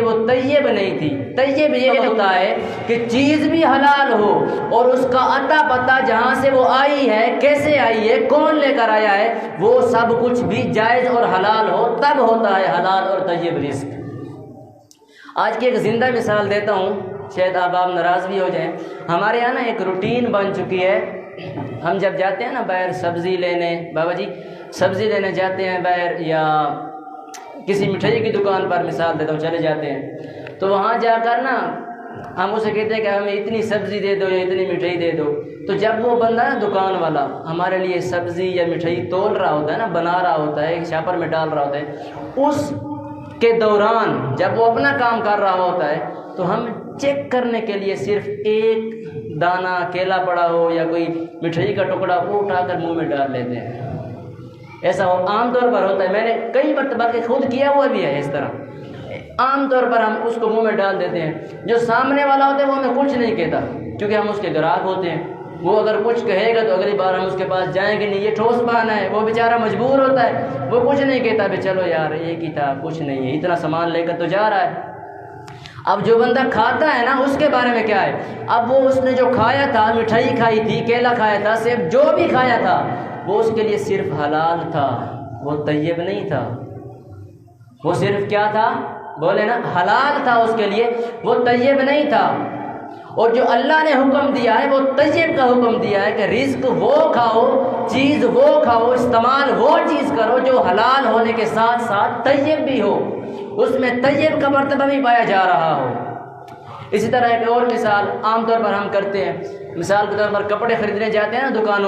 وہ طیب نہیں تھی۔ طیب یہ ہوتا ہے کہ چیز بھی حلال ہو اور اس کا اتا پتہ جہاں سے وہ آئی ہے، کیسے آئی ہے، کون لے کر آیا ہے، وہ سب کچھ بھی جائز اور حلال ہو، تب ہوتا ہے حلال اور طیب رزق۔ آج کی ایک زندہ مثال دیتا ہوں، شاید آپ ناراض بھی ہو جائیں۔ ہمارے یہاں نا ایک روٹین بن چکی ہے، ہم جب جاتے ہیں نا باہر سبزی لینے، بابا جی سبزی لینے جاتے ہیں باہر، یا کسی مٹھائی کی دکان پر مثال دیتا ہوں چلے جاتے ہیں، تو وہاں جا کر نا ہم اسے کہتے ہیں کہ ہمیں اتنی سبزی دے دو یا اتنی مٹھائی دے دو، تو جب وہ بندہ نا دکان والا ہمارے لیے سبزی یا مٹھائی تول رہا ہوتا ہے نا، بنا رہا ہوتا ہے، ایک شاپر میں ڈال رہا ہوتا ہے، اس کے دوران جب وہ اپنا کام کر رہا ہوتا ہے تو ہم چیک کرنے کے لیے صرف ایک دانہ کیلا پڑا ہو یا کوئی مٹھائی کا ٹکڑا وہ اٹھا کر منہ میں ڈال لیتے ہیں۔ ایسا عام طور پر ہوتا ہے، میں نے کئی مرتبہ کے خود کیا ہوا بھی ہے اس طرح۔ عام طور پر ہم اس کو منہ میں ڈال دیتے ہیں، جو سامنے والا ہوتا ہے وہ ہمیں کچھ نہیں کہتا کیونکہ ہم اس کے گراہک ہوتے ہیں، وہ اگر کچھ کہے گا تو اگلی بار ہم اس کے پاس جائیں گے نہیں، یہ ٹھوس بہانہ ہے، وہ بیچارہ مجبور ہوتا ہے، وہ کچھ نہیں کہتا، بھائی چلو یار ایک ہی تھا، کچھ نہیں ہے، اتنا سامان لے کر تو جا رہا ہے۔ اب جو بندہ کھاتا ہے نا اس کے بارے میں کیا ہے، اب وہ اس نے جو کھایا تھا، مٹھائی کھائی تھی، کیلا کھایا تھا، سیب جو بھی کھایا تھا، وہ اس کے لیے صرف حلال تھا، وہ طیب نہیں تھا، وہ صرف کیا تھا، بولے نا حلال تھا اس کے لیے، وہ طیب نہیں تھا۔ اور جو اللہ نے حکم دیا ہے وہ طیب کا حکم دیا ہے کہ رزق وہ کھاؤ، چیز وہ کھاؤ، استعمال وہ چیز کرو جو حلال ہونے کے ساتھ ساتھ طیب بھی ہو، اس میں طیب کا مرتبہ بھی پایا جا رہا ہو۔ اسی طرح ایک اور مثال عام طور پر ہم کرتے ہیں، مثال کے طور پر کپڑے خریدنے جاتے ہیں نا دکانوں